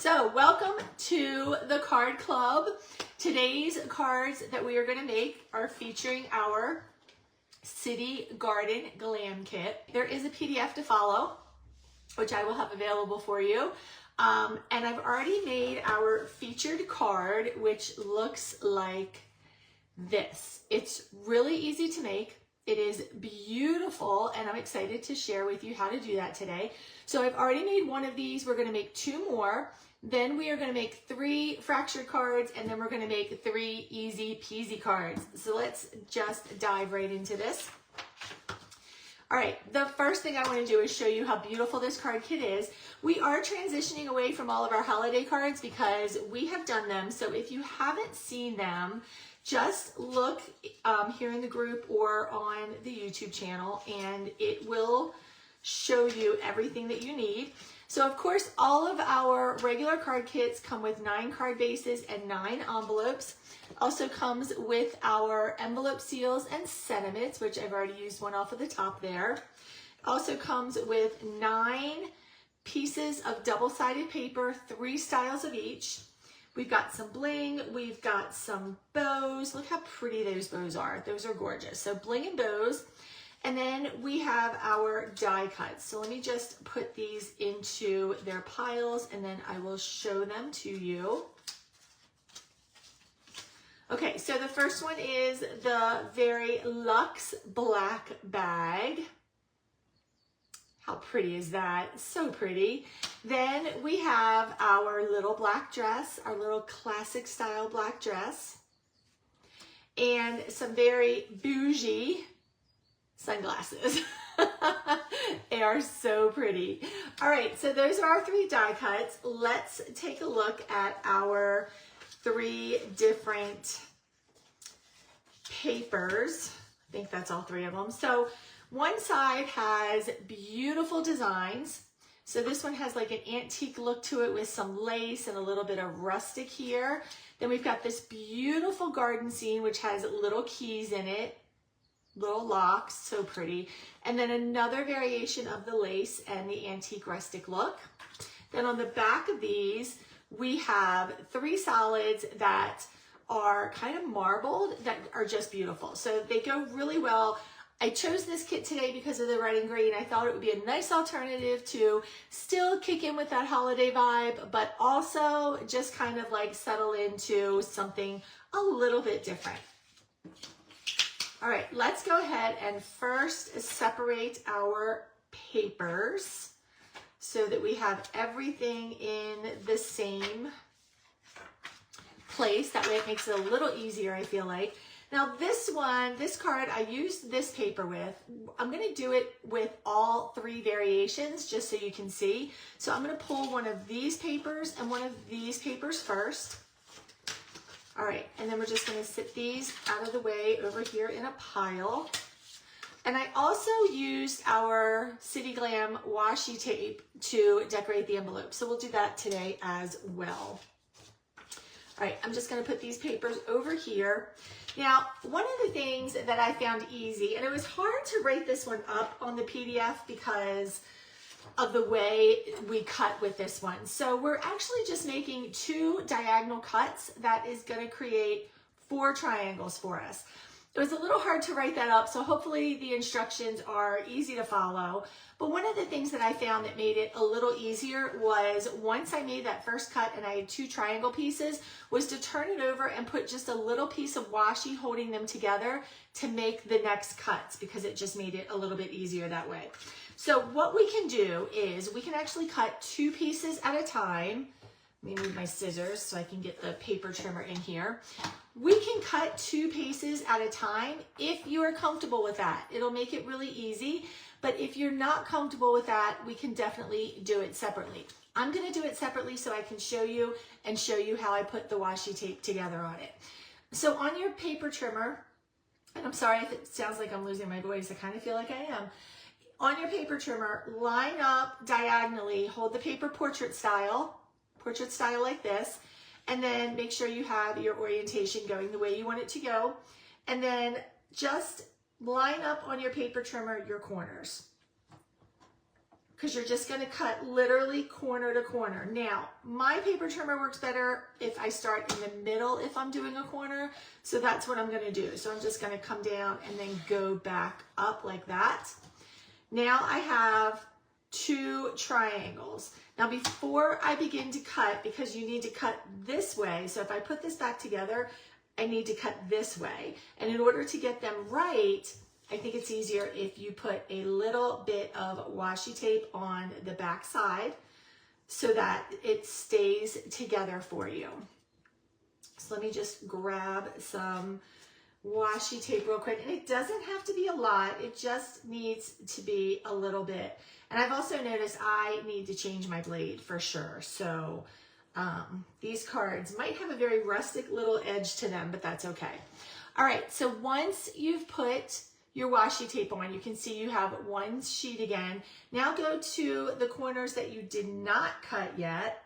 So welcome to the card club. Today's cards that we are going to make are featuring our City Garden Glam kit. There is a PDF to follow, which I will have available for you. And I've already made our featured card, which looks like this. It's really easy to make. It is beautiful, and I'm excited to share with you how to do that today. So I've already made one of these. We're going to make two more. Then we are going to make 3 fractured cards, and then we're going to make 3 easy peasy cards. So let's just dive right into this. All right, the first thing I want to do is show you how beautiful this card kit is. We are transitioning away from all of our holiday cards because we have done them. So if you haven't seen them, just look here in the group or on the YouTube channel, and it will show you everything that you need. So of course, all of our regular card kits come with 9 card bases and 9 envelopes. Also comes with our envelope seals and sentiments, which I've already used one off of the top there. Also comes with 9 pieces of double-sided paper, 3 styles of each. We've got some bling, we've got some bows. Look how pretty those bows are. Those are gorgeous. So bling and bows. And then we have our die cuts. So let me just put these into their piles and then I will show them to you. Okay, so the first one is the very luxe black bag. How pretty is that? So pretty. Then we have our little black dress, our little classic style black dress, and some very bougie sunglasses. They are so pretty. All right, so those are our 3 die cuts. Let's take a look at our 3 different papers. I think that's all 3 of them. So one side has beautiful designs. So this one has like an antique look to it with some lace and a little bit of rustic here. Then we've got this beautiful garden scene, which has little keys in it, little locks, so pretty. And then another variation of the lace and the antique rustic look. Then on the back of these, we have 3 solids that are kind of marbled that are just beautiful. So they go really well. I chose this kit today because of the red and green. I thought it would be a nice alternative to still kick in with that holiday vibe, but also just kind of like settle into something a little bit different. All right, let's go ahead and first separate our papers so that we have everything in the same place. That way it makes it a little easier, I feel like. Now this card, I used this paper with. I'm going to do it with all 3 variations just so you can see. So I'm going to pull one of these papers and one of these papers first. All right, and then we're just going to sit these out of the way over here in a pile. And I also used our City Glam washi tape to decorate the envelope. So we'll do that today as well. All right, I'm just going to put these papers over here. Now, one of the things that I found easy, and it was hard to write this one up on the PDF because of the way we cut with this one. So we're actually just making 2 diagonal cuts that is going to create 4 triangles for us. It was a little hard to write that up, so hopefully the instructions are easy to follow. But one of the things that I found that made it a little easier was once I made that first cut and I had 2 triangle pieces, was to turn it over and put just a little piece of washi holding them together to make the next cuts, because it just made it a little bit easier that way. So what we can do is we can actually cut 2 pieces at a time. Let me move my scissors so I can get the paper trimmer in here. We can cut 2 pieces at a time if you are comfortable with that. It'll make it really easy. But if you're not comfortable with that, we can definitely do it separately. I'm going to do it separately so I can show you how I put the washi tape together on it. So on your paper trimmer, and I'm sorry if it sounds like I'm losing my voice, I kind of feel like I am. On your paper trimmer, line up diagonally, hold the paper portrait style like this, and then make sure you have your orientation going the way you want it to go. And then just line up on your paper trimmer your corners. because you're just going to cut literally corner to corner. Now, my paper trimmer works better if I start in the middle if I'm doing a corner, so that's what I'm going to do. So I'm just going to come down and then go back up like that. Now I have 2 triangles. Now before I begin to cut, because you need to cut this way, so if I put this back together, I need to cut this way. And in order to get them right, I think it's easier if you put a little bit of washi tape on the back side so that it stays together for you. So let me just grab some washi tape real quick. And it doesn't have to be a lot. It just needs to be a little bit. And I've also noticed I need to change my blade for sure. So these cards might have a very rustic little edge to them, but that's okay. All right, so once you've put your washi tape on, you can see you have 1 sheet again. Now go to the corners that you did not cut yet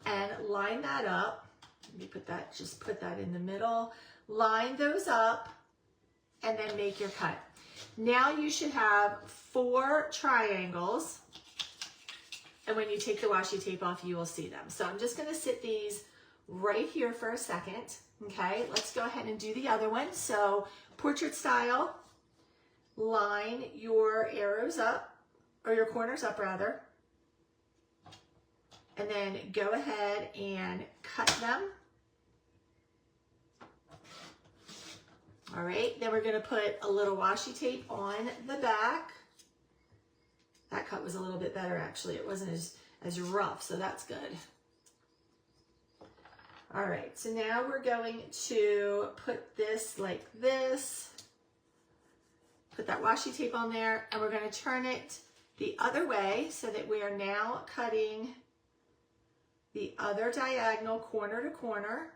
and line that up. Let me put that, just put that in the middle. Line those up and then make your cut. Now you should have 4 triangles. And when you take the washi tape off, you will see them. So I'm just going to sit these right here for a second. Okay, let's go ahead and do the other one. So portrait style, line your arrows up, or your corners up rather. And then go ahead and cut them. All right, then we're going to put a little washi tape on the back. That cut was a little bit better actually. It wasn't as rough, so that's good. All right, so now we're going to put this like this. Put that washi tape on there, and we're going to turn it the other way so that we are now cutting the other diagonal corner to corner.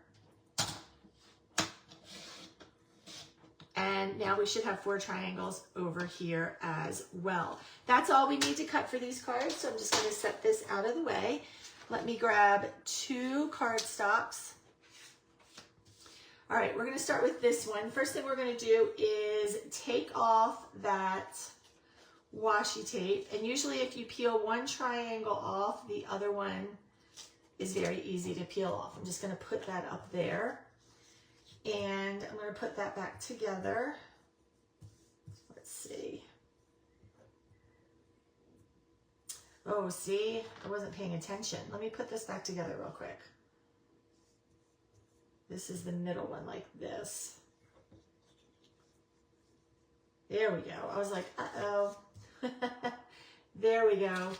And now we should have 4 triangles over here as well. That's all we need to cut for these cards. So I'm just going to set this out of the way. Let me grab 2 cardstocks. All right, we're going to start with this one. First thing we're going to do is take off that washi tape. And usually if you peel one triangle off, the other one is very easy to peel off. I'm just going to put that up there. And I'm going to put that back together. Let's see. Oh, see, I wasn't paying attention. Let me put this back together real quick. This is the middle one like this. There we go. I was like, uh-oh. There we go.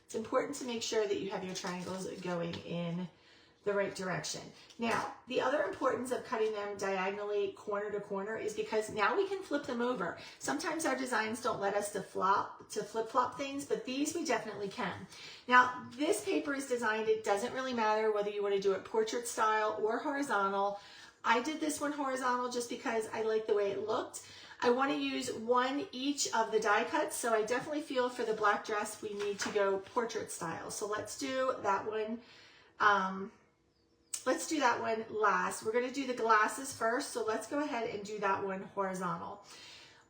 It's important to make sure that you have your triangles going in the right direction. Now, the other importance of cutting them diagonally corner to corner is because now we can flip them over. Sometimes our designs don't let us to flip-flop things, but these we definitely can. Now, this paper is designed, it doesn't really matter whether you want to do it portrait style or horizontal. I did this one horizontal just because I like the way it looked. I want to use 1 each of the die cuts, so I definitely feel for the black dress we need to go portrait style. So let's do that one. Let's do that one last. We're going to do the glasses first, so let's go ahead and do that one horizontal.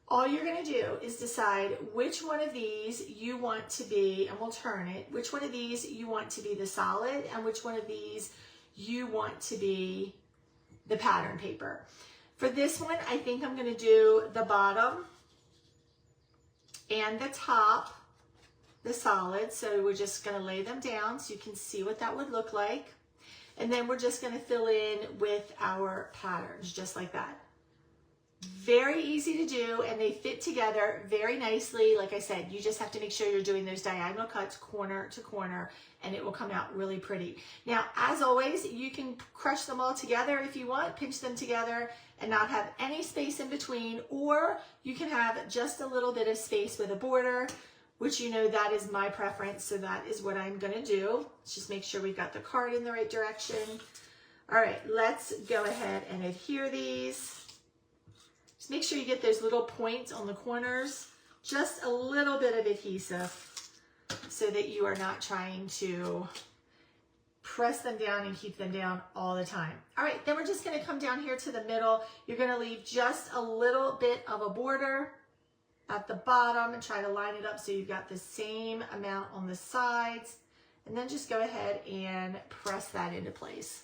All you're going to do is decide which one of these you want to be, and we'll turn it, which one of these you want to be the solid, and which one of these you want to be the pattern paper. For this one, I think I'm going to do the bottom and the top, the solid. So we're just going to lay them down so you can see what that would look like. And then we're just going to fill in with our patterns, just like that. Very easy to do, and they fit together very nicely. Like I said, you just have to make sure you're doing those diagonal cuts corner to corner, and it will come out really pretty. Now, as always, you can crush them all together if you want, pinch them together and not have any space in between, or you can have just a little bit of space with a border, which you know that is my preference, so that is what I'm gonna do. Let's just make sure we've got the card in the right direction. All right, let's go ahead and adhere these. Just make sure you get those little points on the corners, just a little bit of adhesive so that you are not trying to press them down and keep them down all the time. All right, then we're just gonna come down here to the middle. You're gonna leave just a little bit of a border, at the bottom and try to line it up so you've got the same amount on the sides. And then just go ahead and press that into place.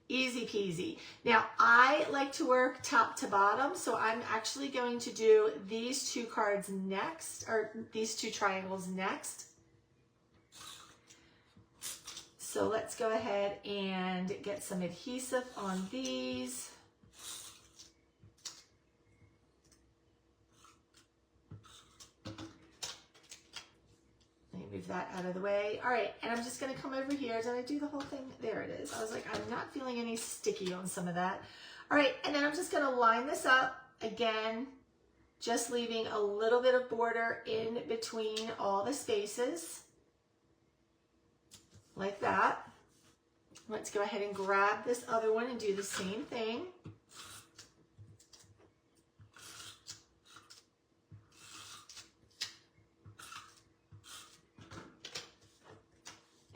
Easy peasy. Now, I like to work top to bottom, so I'm actually going to do these two cards next, or these two triangles next. So let's go ahead and get some adhesive on these. Move that out of the way. All right, and I'm just gonna come over here. Did I do the whole thing? There it is. I was like, I'm not feeling any sticky on some of that. All right, and then I'm just gonna line this up again, just leaving a little bit of border in between all the spaces, like that. Let's go ahead and grab this other one and do the same thing.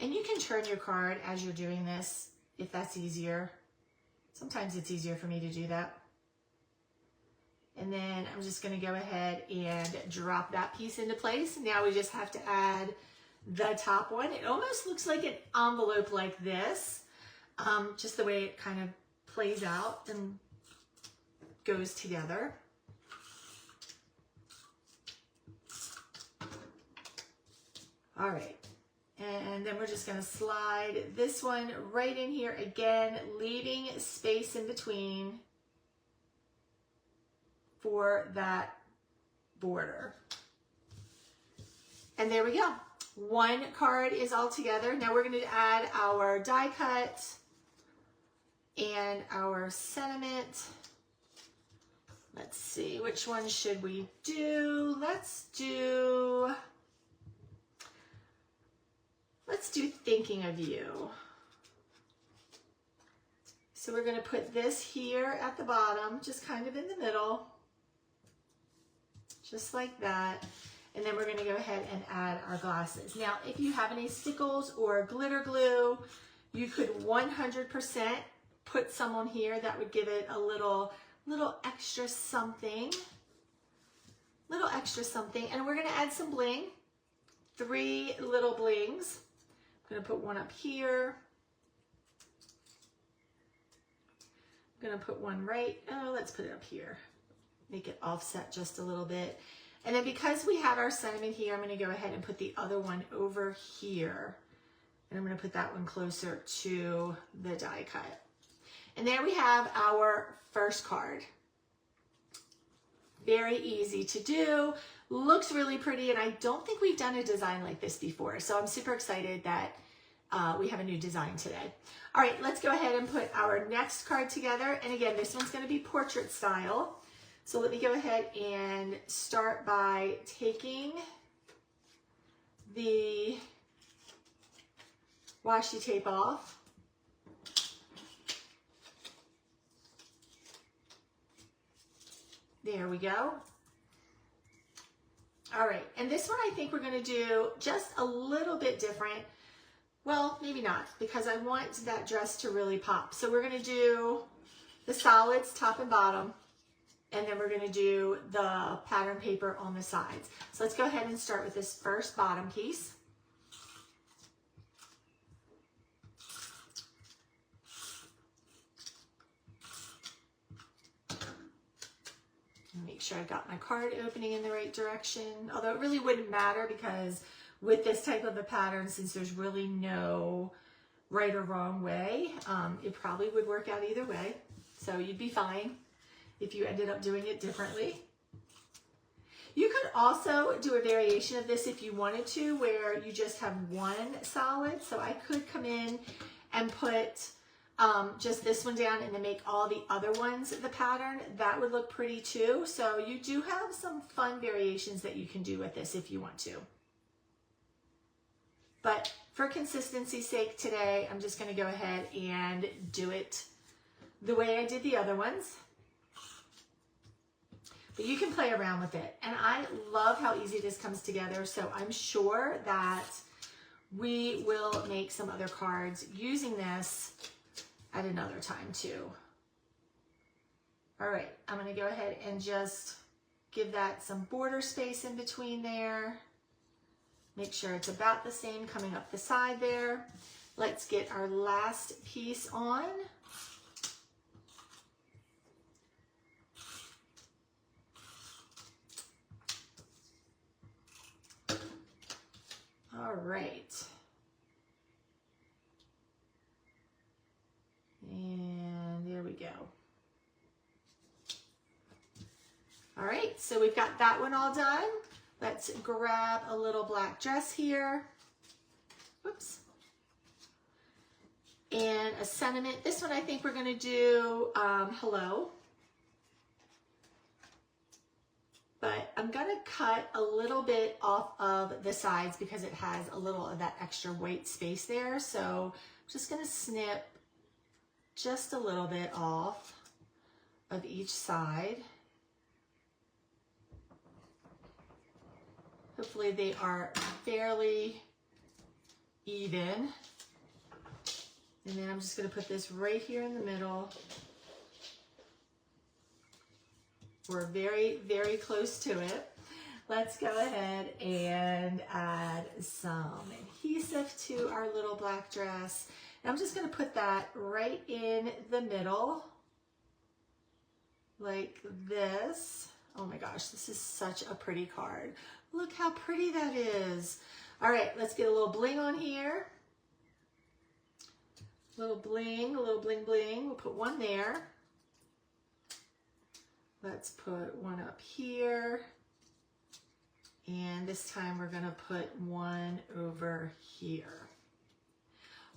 And you can turn your card as you're doing this, if that's easier. Sometimes it's easier for me to do that. And then I'm just gonna go ahead and drop that piece into place. Now we just have to add the top one. It almost looks like an envelope like this, just the way it kind of plays out and goes together. All right. And then we're just gonna slide this one right in here again, leaving space in between for that border. And there we go. One card is all together. Now we're gonna add our die cut and our sentiment. Let's see, which one should we do? Let's do Thinking of You. So we're going to put this here at the bottom, just kind of in the middle, just like that. And then we're going to go ahead and add our glasses. Now, if you have any stickles or glitter glue, you could 100% put some on here. That would give it a little extra something. Little extra something. And we're going to add some bling. 3 little blings. I'm going to put one up here. I'm going to put one let's put it up here. Make it offset just a little bit. And then because we have our sentiment here, I'm going to go ahead and put the other one over here. And I'm going to put that one closer to the die cut. And there we have our first card. Very easy to do. Looks really pretty, and I don't think we've done a design like this before. So I'm super excited that we have a new design today. All right, let's go ahead and put our next card together. And again, this one's going to be portrait style. So let me go ahead and start by taking the washi tape off. There we go. All right, and this one I think we're gonna do just a little bit different. Well, maybe not, because I want that dress to really pop. So we're gonna do the solids, top and bottom, and then we're gonna do the pattern paper on the sides. So let's go ahead and start with this first bottom piece. Make sure I've got my card opening in the right direction, although it really wouldn't matter because with this type of a pattern, since there's really no right or wrong way, it probably would work out either way. So you'd be fine if you ended up doing it differently. You could also do a variation of this if you wanted to, where you just have one solid. So I could come in and put just this one down and then make all the other ones the pattern. That would look pretty too. So you do have some fun variations that you can do with this if you want to. But for consistency's sake today, I'm just going to go ahead and do it the way I did the other ones. But you can play around with it. And I love how easy this comes together. So I'm sure that we will make some other cards using this at another time too. All right, I'm going to go ahead and just give that some border space in between there. Make sure it's about the same coming up the side there. Let's get our last piece on. All right. And there we go. All right, so we've got that one all done. Let's grab a little black dress here. Whoops. And a sentiment. This one I think we're gonna do hello. But I'm gonna cut a little bit off of the sides because it has a little of that extra white space there. So I'm just gonna snip just a little bit off of each side. Hopefully they are fairly even. And then I'm just gonna put this right here in the middle. We're very, very close to it. Let's go ahead and add some adhesive to our little black dress. And I'm just gonna put that right in the middle, like this. Oh my gosh, this is such a pretty card. Look how pretty that is. All right, let's get a little bling on here. A little bling, bling. We'll put one there. Let's put one up here. And this time we're gonna put one over here.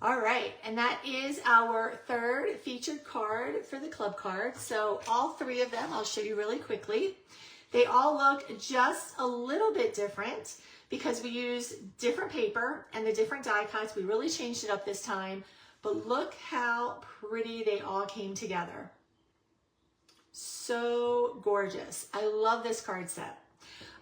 All right, and that is our third featured card for the club card. So all three of them, I'll show you really quickly. They all look just a little bit different because we use different paper and the different die cuts. We really changed it up this time, but look how pretty they all came together. So gorgeous. I love this card set.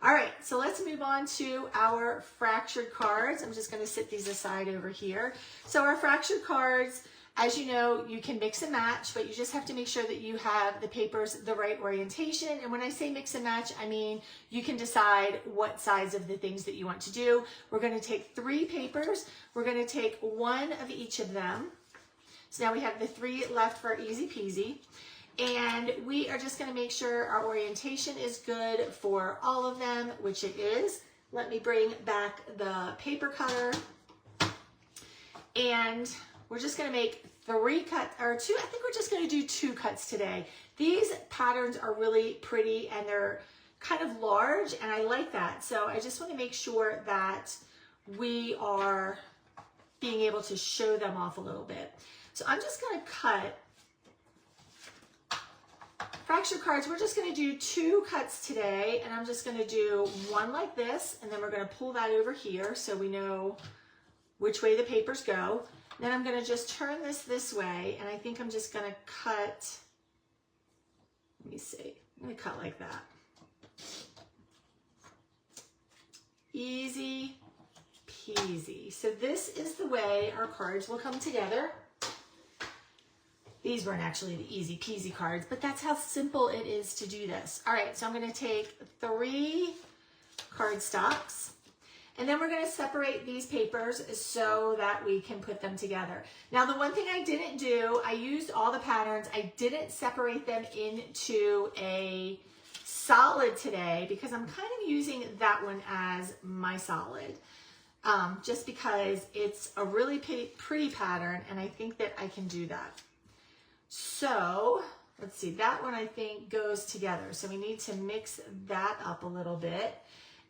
All right, so let's move on to our fractured cards. I'm just gonna sit these aside over here. So our fractured cards, as you know, you can mix and match, but you just have to make sure that you have the papers the right orientation. And when I say mix and match, I mean you can decide what size of the things that you want to do. We're gonna take 3 papers. We're gonna take one of each of them. So now we have the 3 left for easy peasy. And we are just gonna make sure our orientation is good for all of them, which it is. Let me bring back the paper cutter. And we're just gonna make 3 cuts, or 2, I think we're just gonna do 2 cuts today. These patterns are really pretty and they're kind of large and I like that. So I just wanna make sure that we are being able to show them off a little bit. So I'm just gonna cut fracture cards. We're just gonna do 2 cuts today and I'm just gonna do one like this and then we're gonna pull that over here so we know which way the papers go. Then I'm gonna just turn this way and I think I'm just gonna cut, let me see, I'm gonna cut like that. Easy peasy. So this is the way our cards will come together. These weren't actually the easy peasy cards, but that's how simple it is to do this. All right, so I'm gonna take 3 cardstocks and then we're gonna separate these papers so that we can put them together. Now, the one thing I didn't do, I used all the patterns. I didn't separate them into a solid today because I'm kind of using that one as my solid. Just because it's a really pretty pattern and I think that I can do that. So let's see, that one I think goes together. So we need to mix that up a little bit.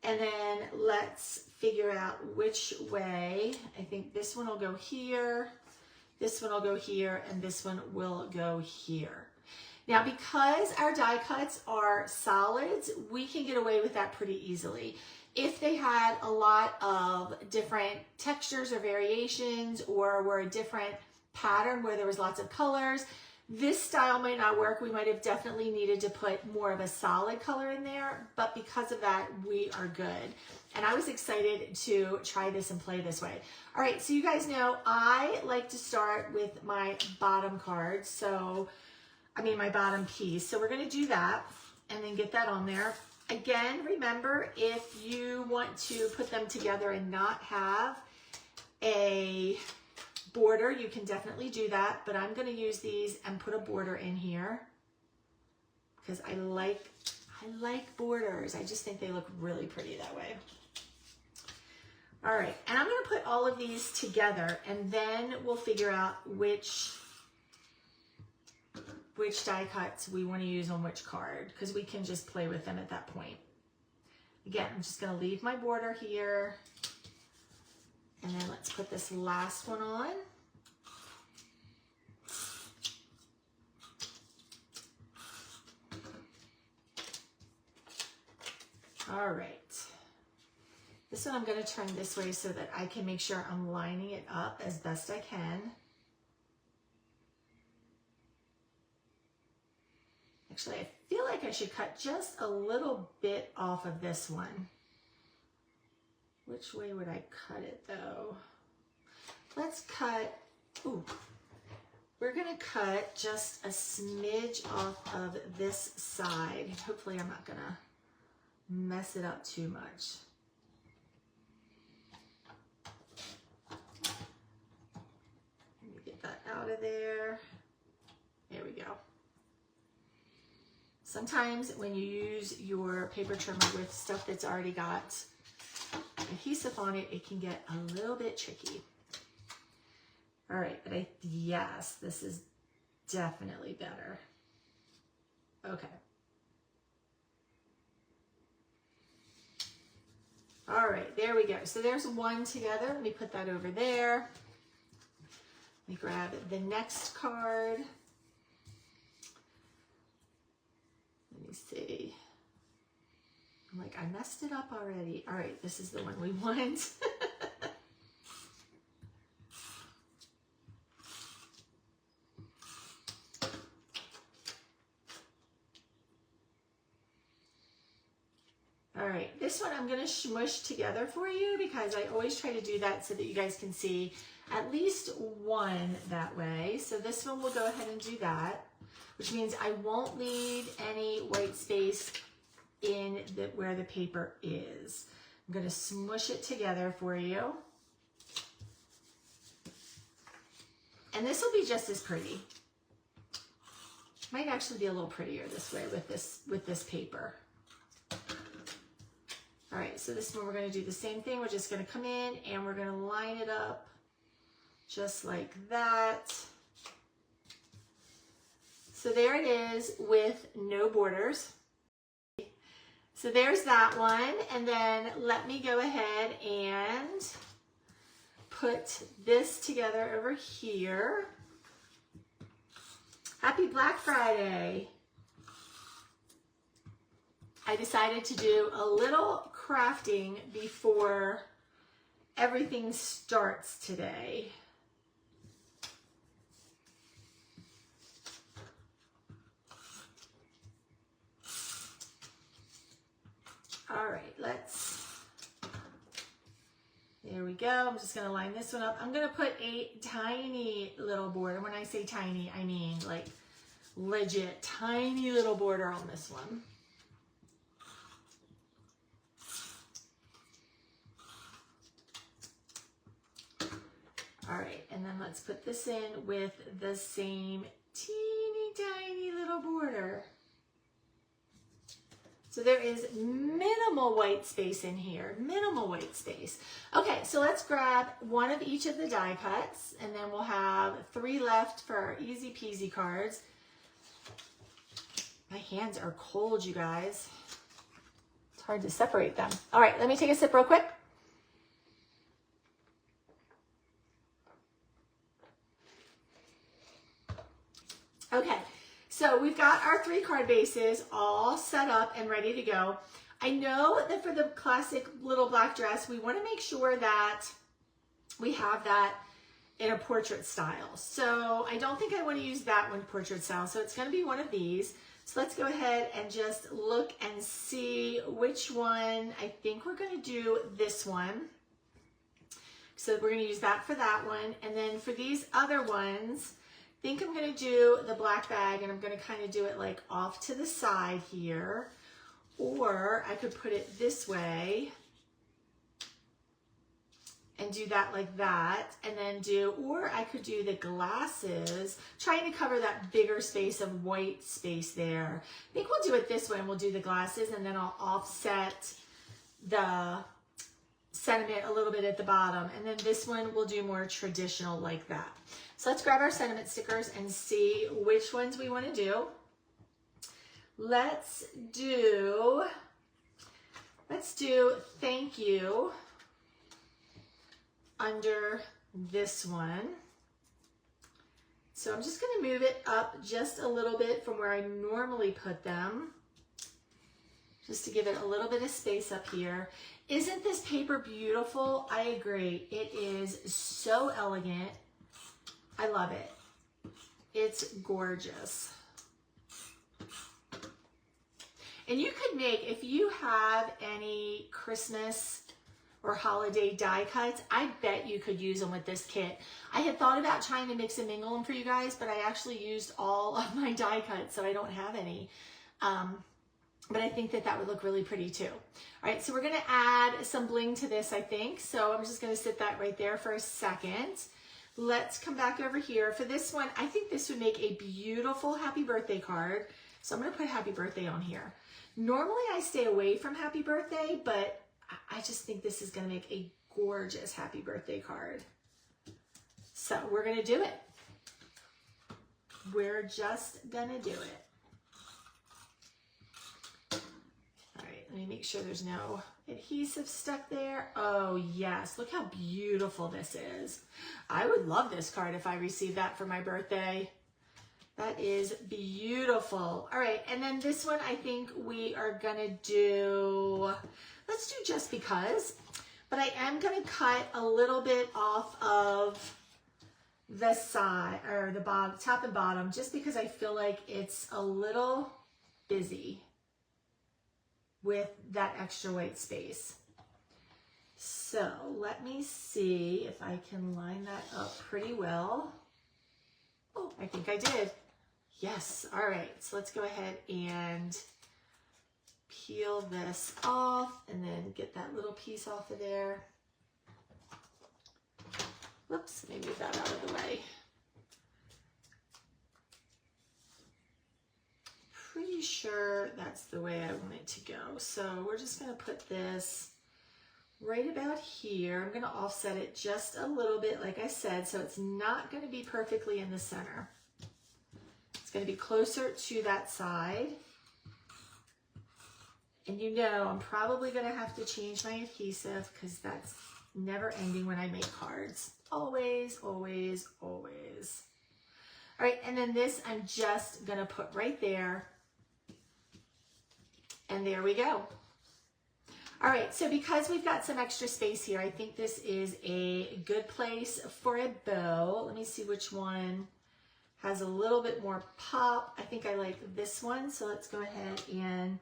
And then let's figure out which way. I think this one will go here, this one will go here, and this one will go here. Now, because our die cuts are solids, we can get away with that pretty easily. If they had a lot of different textures or variations or were a different pattern where there was lots of colors, this style might not work. We might have definitely needed to put more of a solid color in there, but because of that, we are good. And I was excited to try this and play this way. All right, so you guys know I like to start with my bottom card. So, I mean my bottom piece. So we're gonna do that and then get that on there. Again, remember, if you want to put them together and not have a border, you can definitely do that, but I'm going to use these and put a border in here because I like borders. I just think they look really pretty that way. All right, and I'm going to put all of these together, and then we'll figure out which die cuts we want to use on which card, because we can just play with them at that point. Again, I'm just going to leave my border here, and then let's put this last one on. All right. This one I'm going to turn this way so that I can make sure I'm lining it up as best I can. Actually, I feel like I should cut just a little bit off of this one. Which way would I cut it though? Let's cut, ooh, we're going to cut just a smidge off of this side. Hopefully I'm not going to mess it up too much. Let me get that out of there. There we go. Sometimes when you use your paper trimmer with stuff that's already got adhesive on it, it can get a little bit tricky. All right, but yes, this is definitely better. Okay. All right, there we go. So there's one together. Let me put that over there. Let me grab the next card. Let me see. I'm like, I messed it up already. All right, this is the one we want. All right, this one I'm going to smush together for you because I always try to do that so that you guys can see at least one that way. So this one will go ahead and do that, which means I won't leave any white space in where the paper is. I'm going to smush it together for you. And this will be just as pretty. Might actually be a little prettier this way with this paper. All right, so this one we're going to do the same thing. We're just going to come in and we're going to line it up just like that. So there it is with no borders. So there's that one. And then let me go ahead and put this together over here. Happy Black Friday. I decided to do a little crafting before everything starts today. All right, there we go. I'm just gonna line this one up. I'm gonna put a tiny little border. When I say tiny, I mean like legit tiny little border on this one. All right, and then let's put this in with the same teeny tiny little border. So there is minimal white space in here, minimal white space. Okay, so let's grab one of each of the die cuts, and then we'll have 3 left for our easy peasy cards. My hands are cold, you guys. It's hard to separate them. All right, let me take a sip real quick. Okay, so we've got our 3 card bases all set up and ready to go. I know that for the classic little black dress, we want to make sure that we have that in a portrait style. So I don't think I want to use that one portrait style. So it's going to be one of these. So let's go ahead and just look and see which one. I think we're going to do this one. So we're going to use that for that one. And then for these other ones, I think I'm going to do the black bag, and I'm going to kind of do it like off to the side here. Or I could put it this way and do that like that, and then or I could do the glasses, trying to cover that bigger space of white space there. I think we'll do it this way, and we'll do the glasses, and then I'll offset the sentiment a little bit at the bottom, and then this one we'll do more traditional like that. So let's grab our sentiment stickers and see which ones we want to do. Let's do thank you under this one. So I'm just going to move it up just a little bit from where I normally put them, just to give it a little bit of space up here. Isn't this paper beautiful? I agree. It is so elegant. I love it. It's gorgeous. And you could make, if you have any Christmas or holiday die cuts, I bet you could use them with this kit. I had thought about trying to mix and mingle them for you guys, but I actually used all of my die cuts, so I don't have any. But I think that that would look really pretty too. All right, so we're gonna add some bling to this, I think. So I'm just gonna sit that right there for a second. Let's come back over here. For this one, I think this would make a beautiful happy birthday card. So I'm gonna put happy birthday on here. Normally I stay away from happy birthday, but I just think this is gonna make a gorgeous happy birthday card. So we're gonna do it. We're just gonna do it. All right, let me make sure there's no adhesive stuck there. Oh yes, look how beautiful this is. I would love this card if I received that for my birthday. That is beautiful. All right, and then this one I think we are gonna do, let's do just because, but I am gonna cut a little bit off of the side, or the bottom, top and bottom, just because I feel like it's a little busy with that extra white space. So let me see if I can line that up pretty well. Oh, I think I did. Yes, all right, so let's go ahead and peel this off and then get that little piece off of there. Whoops, let me move that out of the way. Pretty sure that's the way I want it to go. So we're just gonna put this right about here. I'm gonna offset it just a little bit, like I said, so it's not gonna be perfectly in the center. It's gonna be closer to that side. And you know, I'm probably gonna have to change my adhesive because that's never ending when I make cards. Always, always, always. All right, and then this I'm just gonna put right there. And there we go. All right, so because we've got some extra space here, I think this is a good place for a bow. Let me see which one has a little bit more pop. I think I like this one, so let's go ahead and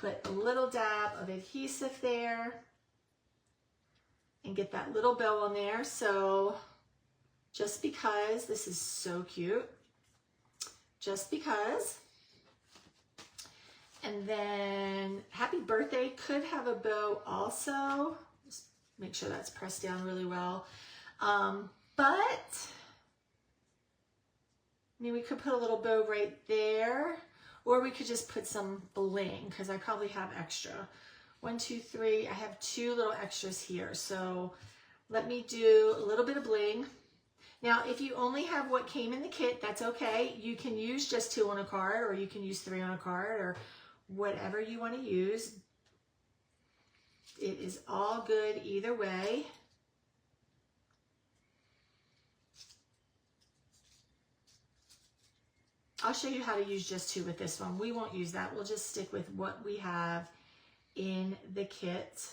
put a little dab of adhesive there and get that little bow on there. So just because, this is so cute, just because. And then happy birthday could have a bow also. Just make sure that's pressed down really well. But I mean, we could put a little bow right there, or we could just put some bling because I probably have extra. 1, 2, 3, I have 2 little extras here. So let me do a little bit of bling. Now, if you only have what came in the kit, that's okay. You can use just 2 on a card, or you can use 3 on a card, or whatever you want to use. It is all good either way. I'll show you how to use just 2 with this one. We won't use that. We'll just stick with what we have in the kit.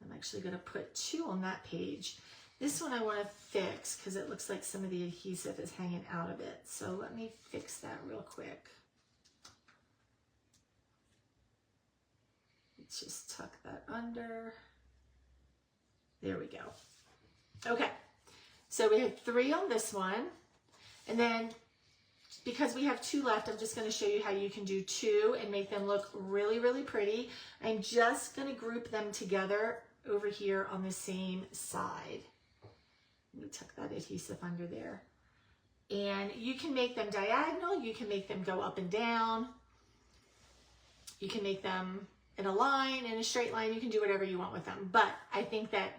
I'm actually going to put 2 on that page. This one I want to fix because it looks like some of the adhesive is hanging out of it. So let me fix that real quick. Let's just tuck that under. There we go. Okay, so we have 3 on this one, and then because we have 2 left, I'm just going to show you how you can do 2 and make them look really, really pretty. I'm just going to group them together over here on the same side. Let me tuck that adhesive under there. And you can make them diagonal, you can make them go up and down, you can make them in a line, in a straight line, you can do whatever you want with them. But I think that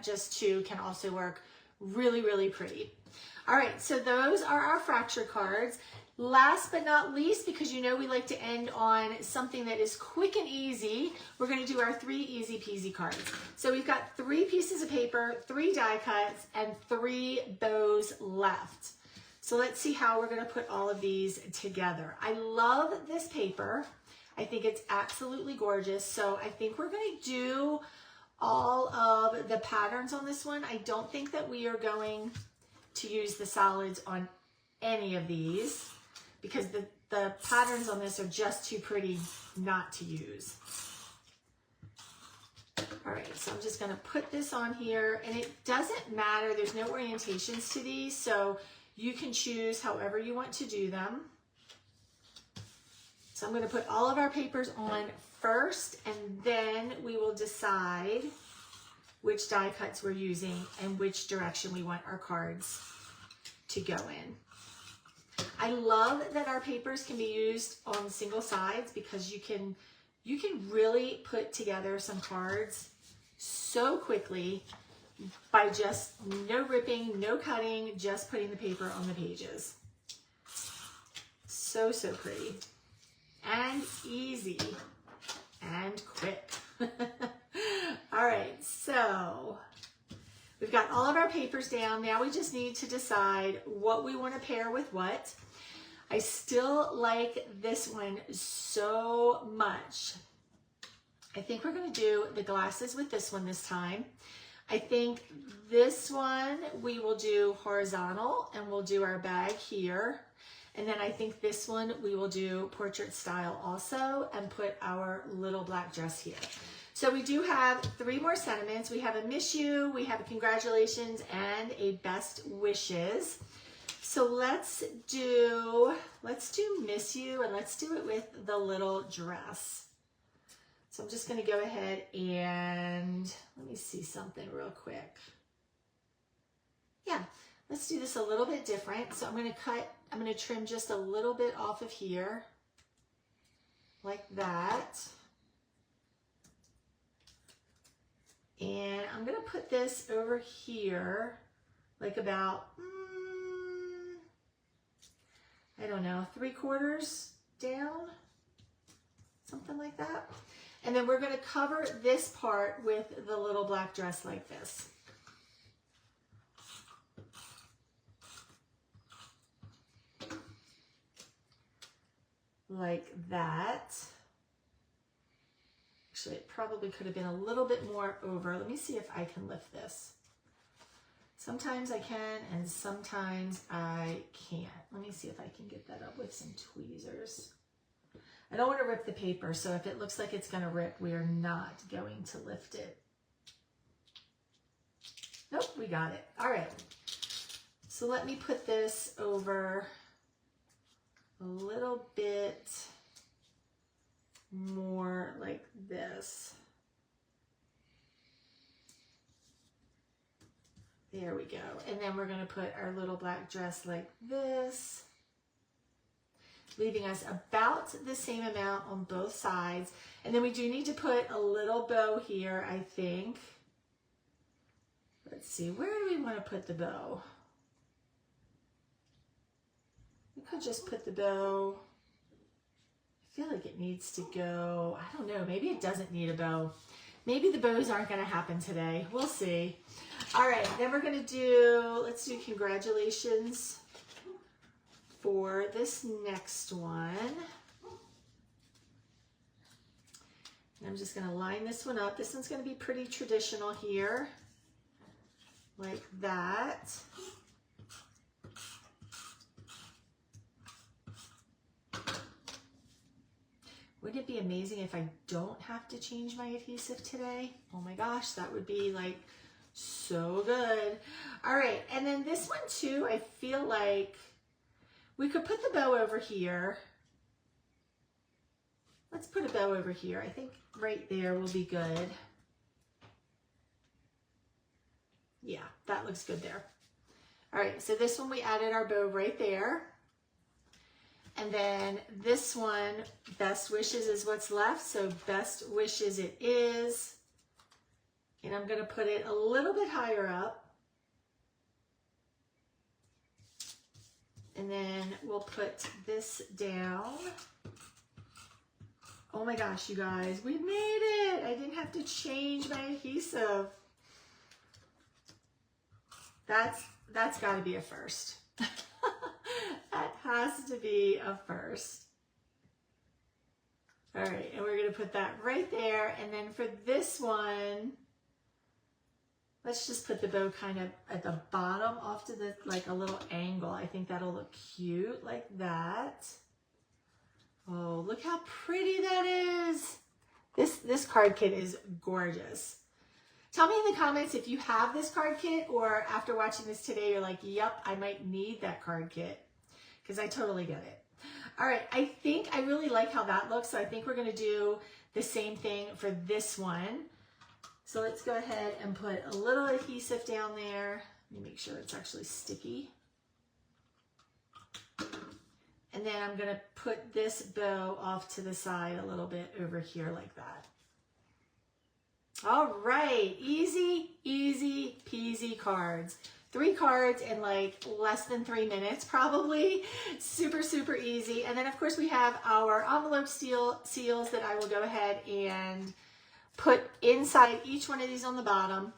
just 2 can also work really, really pretty. All right, so those are our fracture cards. Last but not least, because you know we like to end on something that is quick and easy, we're going to do our 3 easy peasy cards. So we've got 3 pieces of paper, 3 die cuts, and 3 bows left. So let's see how we're going to put all of these together. I love this paper. I think it's absolutely gorgeous. So I think we're going to do all of the patterns on this one. I don't think that we are going to use the solids on any of these because the patterns on this are just too pretty not to use. All right, so I'm just going to put this on here, and it doesn't matter. There's no orientations to these, so you can choose however you want to do them. So I'm going to put all of our papers on first, and then we will decide which die cuts we're using and which direction we want our cards to go in. I love that our papers can be used on single sides because you can really put together some cards so quickly by just no ripping, no cutting, just putting the paper on the pages. So, so pretty and easy and quick. All right, so we've got all of our papers down. Now we just need to decide what we want to pair with what. I still like this one so much. I think we're going to do the glasses with this one this time. I think this one we will do horizontal and we'll do our bag here. And then I think this one we will do portrait style also and put our little black dress here. So we do have 3 more sentiments. We have a miss you, we have a congratulations, and a best wishes. So let's do miss you, and let's do it with the little dress. So I'm just going to go ahead and let me see something real quick. Yeah, let's do this a little bit different. So I'm going to trim just a little bit off of here like that. And I'm going to put this over here like about, I don't know, 3/4 down, something like that. And then we're going to cover this part with the little black dress like this. Like that. Actually, it probably could have been a little bit more over. Let me see if I can lift this. Sometimes I can and sometimes I can't. Let me see if I can get that up with some tweezers. I don't want to rip the paper, so if it looks like it's going to rip, we are not going to lift it. Nope, we got it. All right. So let me put this over a little bit more like this. There we go. And then we're going to put our little black dress like this, leaving us about the same amount on both sides. And then we do need to put a little bow here, I think. Let's see, where do we want to put the bow? We could just put the bow. I feel like it needs to go, I don't know, maybe it doesn't need a bow. Maybe the bows aren't going to happen today. We'll see. All right, then we're going to do, let's do congratulations for this next one. And I'm just going to line this one up. This one's going to be pretty traditional here, like that. Wouldn't it be amazing if I don't have to change my adhesive today? Oh my gosh, that would be like so good. All right, and then this one too, I feel like We could put the bow over here. Let's put a bow over here. I think right there will be good. Yeah, that looks good there. All right, so this one we added our bow right there. And then this one, best wishes is what's left. So best wishes it is. And I'm gonna put it a little bit higher up. And then we'll put this down. Oh my gosh, you guys, we made it. I didn't have to change my adhesive. That's gotta be a first. That has to be a first. All right, and we're gonna put that right there. And then for this one, let's just put the bow kind of at the bottom off to the, like a little angle. I think that'll look cute like that. Oh, look how pretty that is. This card kit is gorgeous. Tell me in the comments if you have this card kit, or after watching this today, you're like, yep, I might need that card kit, because I totally get it. All right, I think I really like how that looks, so I think we're gonna do the same thing for this one. So let's go ahead and put a little adhesive down there. Let me make sure it's actually sticky. And then I'm gonna put this bow off to the side a little bit over here like that. All right, easy, easy peasy cards. 3 cards in like less than 3 minutes probably. Super, super easy. And then of course we have our envelope seals that I will go ahead and put inside each one of these on the bottom.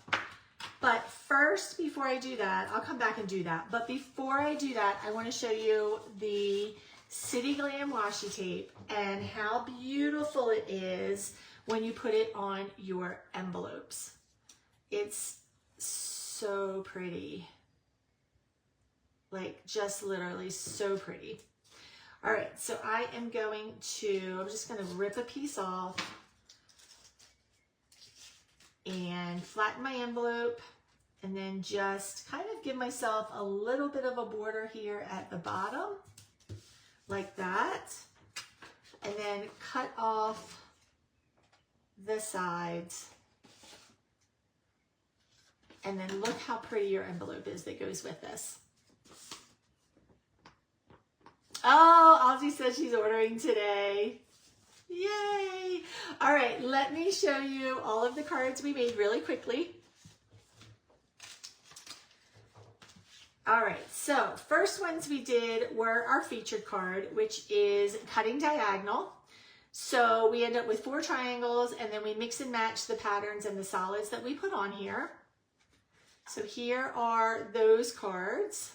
But first, before I do that, I'll come back and do that. But before I do that, I want to show you the City Glam washi tape and how beautiful it is when you put it on your envelopes. It's so pretty. Like just literally so pretty. All right, so I'm just gonna rip a piece off and flatten my envelope, and then just kind of give myself a little bit of a border here at the bottom, like that, and then cut off the sides, and then look how pretty your envelope is that goes with this. Oh, Ozzy says she's ordering today. Yay! All right, let me show you all of the cards we made really quickly. All right, so first ones we did were our featured card, which is cutting diagonal. So we end up with 4 triangles, and then we mix and match the patterns and the solids that we put on here. So here are those cards,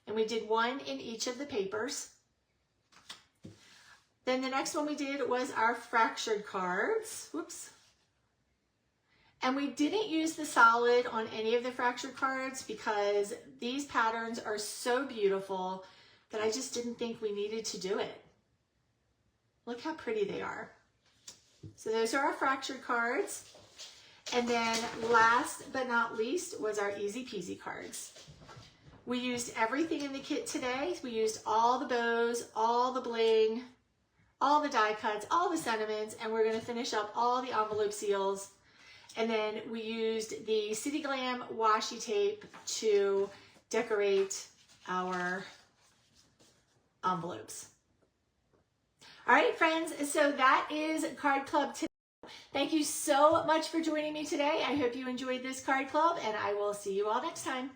and we did 1 in each of the papers. Then the next one we did was our fractured cards. Whoops. And we didn't use the solid on any of the fractured cards because these patterns are so beautiful that I just didn't think we needed to do it. Look how pretty they are. So those are our fractured cards. And then last but not least was our easy peasy cards. We used everything in the kit today. We used all the bows, all the bling, all the die cuts, all the sentiments, and we're gonna finish up all the envelope seals. And then we used the City Glam washi tape to decorate our envelopes. All right, friends, so that is Card Club today. Thank you so much for joining me today. I hope you enjoyed this card club, and I will see you all next time.